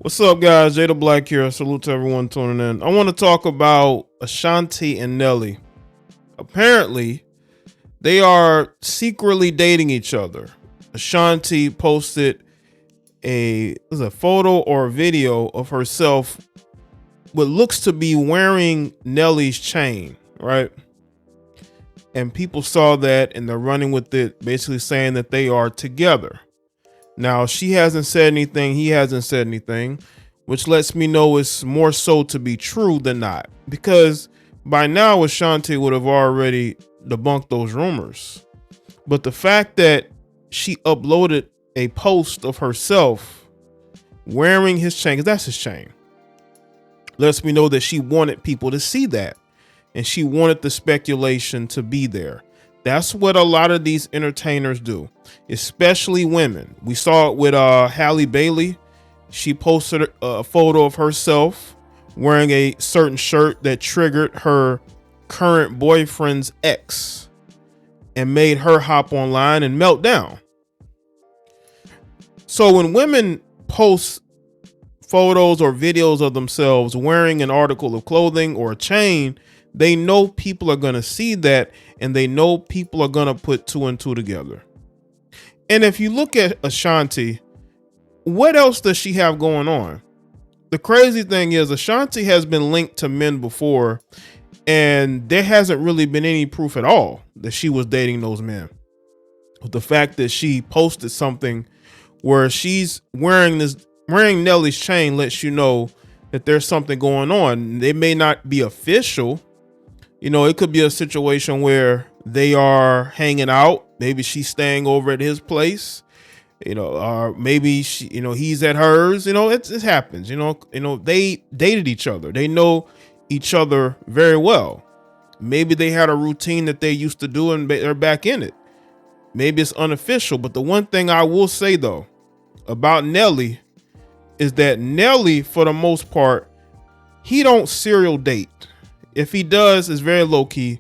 What's up, guys? Jay the Black here. Salute to everyone tuning in. I want to talk about Ashanti and Nelly. Apparently, they are secretly dating each other. Ashanti posted a photo or a video of herself, what looks to be wearing Nelly's chain, right? And people saw that and they're running with it, basically saying that they are together. Now, she hasn't said anything. He hasn't said anything, which lets me know it's more so to be true than not. Because by now, Ashanti would have already debunked those rumors. But the fact that she uploaded a post of herself wearing his chain, because that's his chain, lets me know that she wanted people to see that. And she wanted the speculation to be there. That's what a lot of these entertainers do, especially women. We saw it with Halle Bailey. She posted a photo of herself wearing a certain shirt that triggered her current boyfriend's ex and made her hop online and melt down. So when women post photos or videos of themselves wearing an article of clothing or a chain, they know people are going to see that, and they know people are going to put two and two together. And if you look at Ashanti, what else does she have going on? The crazy thing is Ashanti has been linked to men before, and there hasn't really been any proof at all that she was dating those men. But the fact that she posted something where she's wearing Nelly's chain lets you know that there's something going on. They may not be official. You know, it could be a situation where they are hanging out. Maybe she's staying over at his place, or maybe he's at hers. It happens. They dated each other. They know each other very well. Maybe they had a routine that they used to do and they're back in it. Maybe it's unofficial. But the one thing I will say, though, about Nelly is that Nelly, for the most part, he don't serial date. If he does, it's very low key.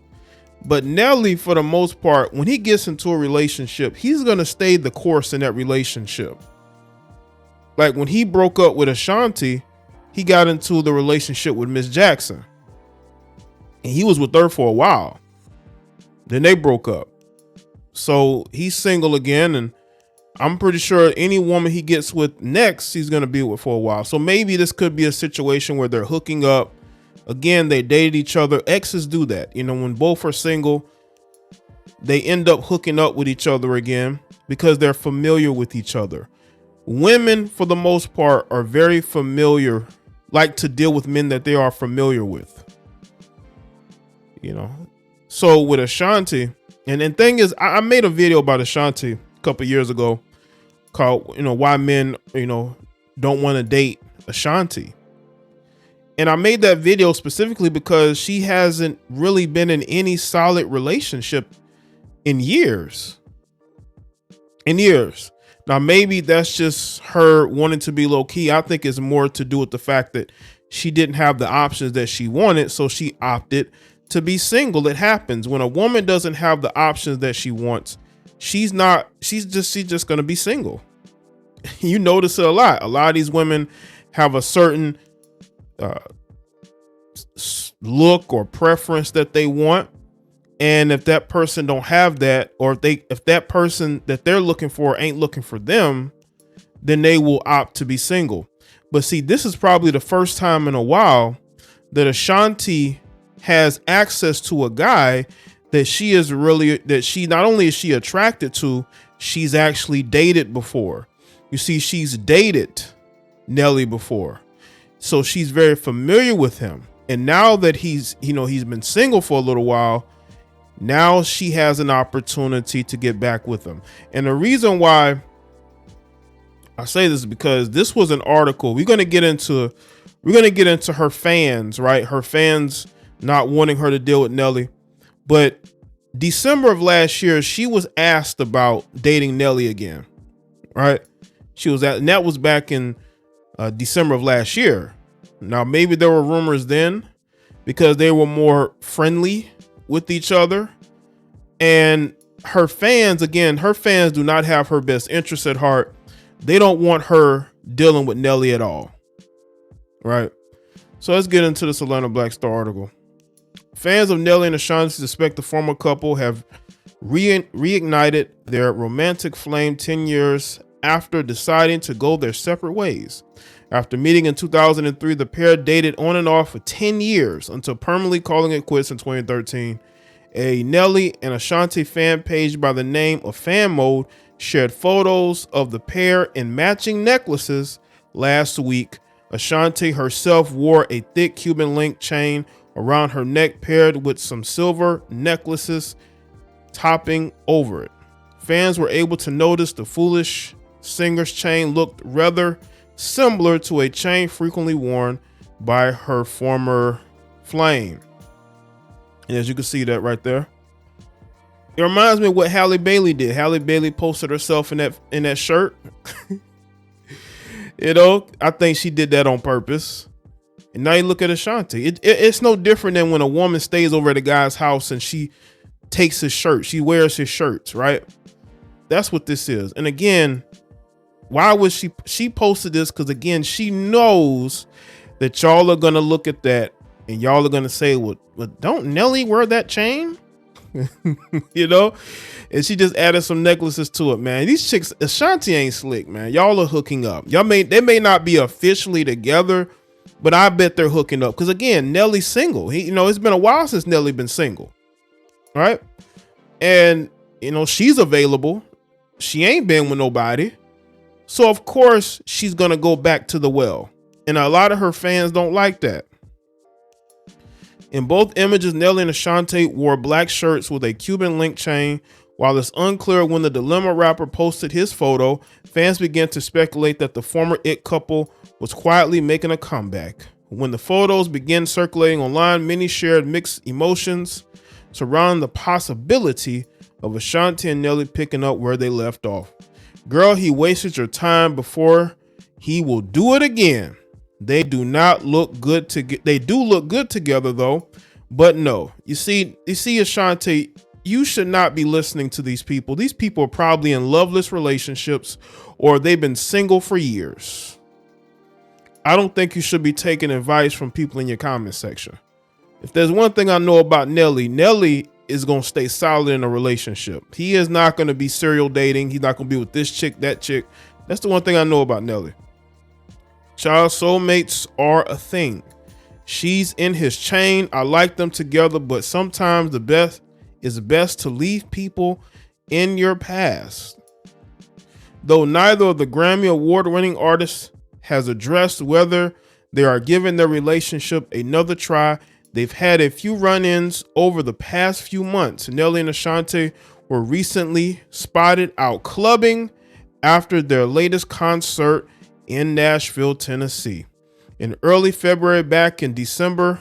But Nelly, for the most part, when he gets into a relationship, he's going to stay the course in that relationship. Like when he broke up with Ashanti, he got into the relationship with Miss Jackson. And he was with her for a while. Then they broke up. So he's single again. And I'm pretty sure any woman he gets with next, he's going to be with for a while. So maybe this could be a situation where they're hooking up. Again, they dated each other. Exes do that. When both are single, they end up hooking up with each other again because they're familiar with each other. Women, for the most part, are very familiar, like to deal with men that they are familiar with. So with Ashanti, and thing is, I made a video about Ashanti a couple years ago called, why men, don't want to date Ashanti. And I made that video specifically because she hasn't really been in any solid relationship in years. Now, maybe that's just her wanting to be low key. I think it's more to do with the fact that she didn't have the options that she wanted. So she opted to be single. It happens when a woman doesn't have the options that she wants. She's just going to be single. You notice it a lot. A lot of these women have a certain look or preference that they want, and if that person don't have that, or if that person that they're looking for ain't looking for them, then they will opt to be single. But see, this is probably the first time in a while that Ashanti has access to a guy that she not only is she attracted to, she's actually dated before. You see, she's dated Nelly before. So she's very familiar with him. And now that he's been single for a little while, now she has an opportunity to get back with him. And the reason why I say this is because this was an article. We're going to get into her fans, right? Her fans not wanting her to deal with Nelly. But December of last year, she was asked about dating Nelly again, right? And that was back in December of last year. Now, maybe there were rumors then because they were more friendly with each other. And her fans do not have her best interests at heart. They don't want her dealing with Nelly at all. right? So let's get into this Atlanta Black Star article. Fans of Nelly and Ashanti suspect the former couple have reignited their romantic flame 10 years after deciding to go their separate ways. After meeting in 2003, the pair dated on and off for 10 years until permanently calling it quits in 2013. A Nelly and Ashanti fan page by the name of Fan Mode shared photos of the pair in matching necklaces last week. Ashanti herself wore a thick Cuban link chain around her neck paired with some silver necklaces topping over it. Fans were able to notice the foolish singer's chain looked rather similar to a chain frequently worn by her former flame. And as you can see that right there, it reminds me of what Halle Bailey did. Halle Bailey posted herself in that shirt. You know, I think she did that on purpose. And now you look at Ashanti. It's no different than when a woman stays over at a guy's house and she takes his shirt. She wears his shirts, right? That's what this is. And again, why was she posted this? Because again, she knows that y'all are going to look at that and y'all are going to say, well, don't Nelly wear that chain? You know? And she just added some necklaces to it, man. These chicks, Ashanti ain't slick, man. Y'all are hooking up. They may not be officially together, but I bet they're hooking up. Because again, Nelly's single. It's been a while since Nelly been single. Right? And, she's available. She ain't been with nobody. So of course she's going to go back to the well. And a lot of her fans don't like that. In both images, Nelly and Ashanti wore black shirts with a Cuban link chain. While it's unclear when the Dilemma rapper posted his photo, fans began to speculate that the former It couple was quietly making a comeback. When the photos began circulating online, many shared mixed emotions surrounding the possibility of Ashanti and Nelly picking up where they left off. Girl, he wasted your time before. He will do it again. They do not look good they do look good together though, but no. You see Ashanti, you should not be listening to these people. These people are probably in loveless relationships or they've been single for years. I don't think you should be taking advice from people in your comment section. If there's one thing I know about Nelly is going to stay solid in a relationship. He is not going to be serial dating. He's not going to be with this chick, that chick. That's the one thing I know about Nelly. Child, soulmates are a thing. She's in his chain. I like them together, but sometimes the best is best to leave people in your past. Though neither of the Grammy award-winning artists has addressed whether they are giving their relationship another try, they've had a few run-ins over the past few months. Nelly and Ashanti were recently spotted out clubbing after their latest concert in Nashville, Tennessee. In early February, back in December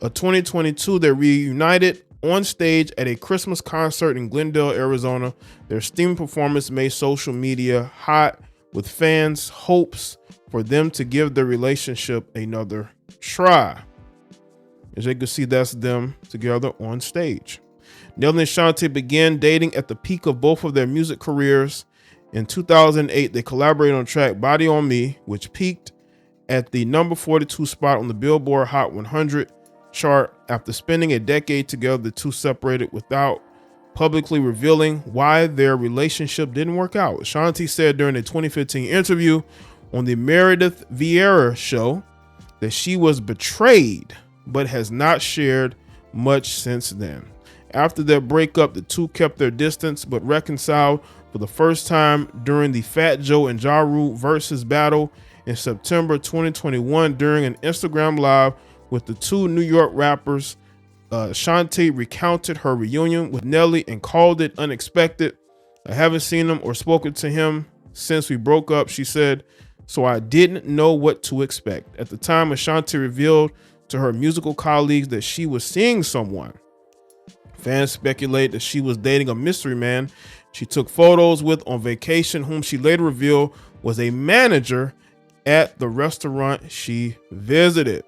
of 2022, they reunited on stage at a Christmas concert in Glendale, Arizona. Their steaming performance made social media hot, with fans' hopes for them to give their relationship another try. As you can see, that's them together on stage. Nelly and Ashanti began dating at the peak of both of their music careers. In 2008, they collaborated on track Body on Me, which peaked at the number 42 spot on the Billboard Hot 100 chart. After spending a decade together, the two separated without publicly revealing why their relationship didn't work out. Ashanti said during a 2015 interview on the Meredith Vieira show that she was betrayed, but has not shared much since then. After their breakup, the two kept their distance, but reconciled for the first time during the Fat Joe and Ja Rule versus battle in September 2021 during an Instagram Live with the two New York rappers. Ashanti recounted her reunion with Nelly and called it unexpected. I haven't seen him or spoken to him since we broke up, she said, so I didn't know what to expect. At the time, Ashanti revealed to her musical colleagues that she was seeing someone. Fans speculate that she was dating a mystery man she took photos with on vacation, whom she later revealed was a manager at the restaurant she visited.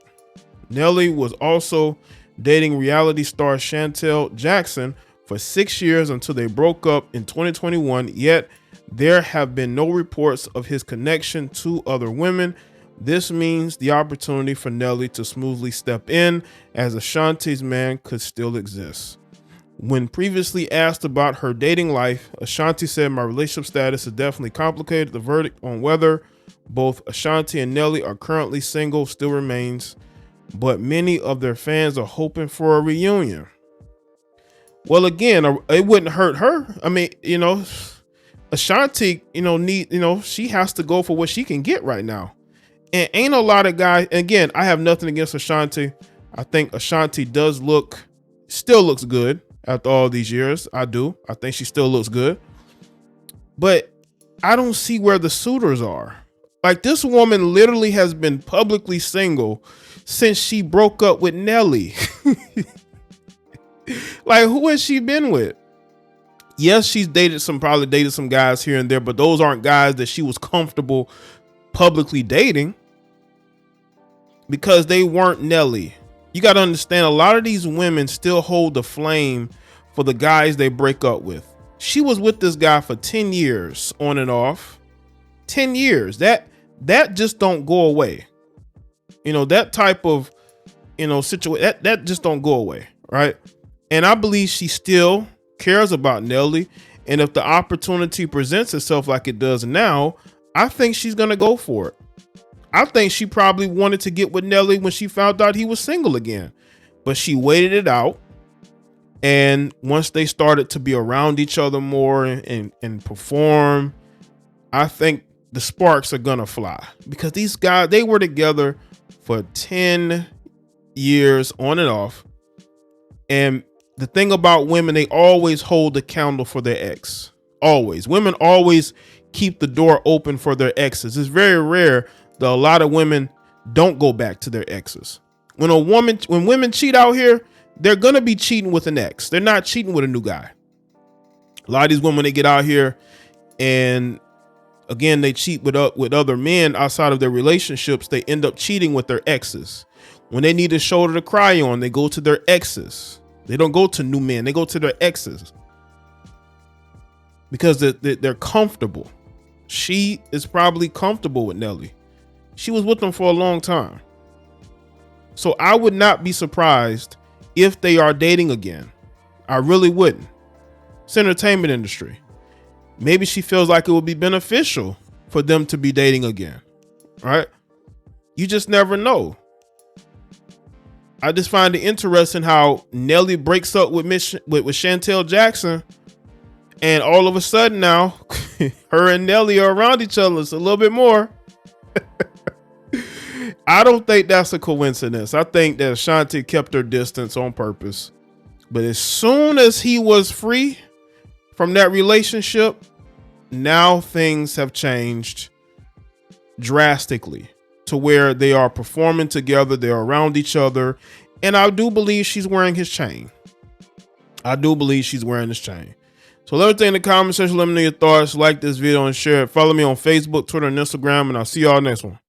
Nelly was also dating reality star Chantel Jackson for 6 years until they broke up in 2021, yet there have been no reports of his connection to other women. This means the opportunity for Nelly to smoothly step in as Ashanti's man could still exist. When previously asked about her dating life, Ashanti said, "My relationship status is definitely complicated. The verdict on whether both Ashanti and Nelly are currently single still remains, but many of their fans are hoping for a reunion." Well, again, it wouldn't hurt her. I mean, Ashanti, she has to go for what she can get right now. And ain't a lot of guys, again, I have nothing against Ashanti. I think Ashanti still looks good after all these years. I do. I think she still looks good. But I don't see where the suitors are. Like, this woman literally has been publicly single since she broke up with Nelly. Like, who has she been with? Yes, she's probably dated some guys here and there, but those aren't guys that she was comfortable publicly dating because they weren't Nelly. You got to understand, a lot of these women still hold the flame for the guys they break up with. She was with this guy for 10 years on and off. 10 years. That just don't go away. That type of, situation, that just don't go away, right? And I believe she still cares about Nelly. And if the opportunity presents itself like it does now, I think she's going to go for it. I think she probably wanted to get with Nelly when she found out he was single again, but she waited it out. And once they started to be around each other more and perform, I think the sparks are going to fly, because these guys, they were together for 10 years on and off. And the thing about women, they always hold the candle for their ex. Always. Women always keep the door open for their exes. It's very rare that a lot of women don't go back to their exes. When women cheat out here, they're going to be cheating with an ex. They're not cheating with a new guy. A lot of these women, they get out here and again, they cheat with other men outside of their relationships. They end up cheating with their exes. When they need a shoulder to cry on, they go to their exes. They don't go to new men. They go to their exes because they're comfortable. She is probably comfortable with Nelly. She was with them for a long time. So I would not be surprised if they are dating again. I really wouldn't. It's entertainment industry. Maybe she feels like it would be beneficial for them to be dating again, right? You just never know. I just find it interesting how Nelly breaks up with Chantel Jackson, and all of a sudden now, her and Nelly are around each other. It's a little bit more. I don't think that's a coincidence. I think that Ashanti kept her distance on purpose. But as soon as he was free from that relationship, now things have changed drastically to where they are performing together. They're around each other. And I do believe she's wearing his chain. So let me know in the comment section. Let me know your thoughts. Like this video and share it. Follow me on Facebook, Twitter, and Instagram. And I'll see y'all next one.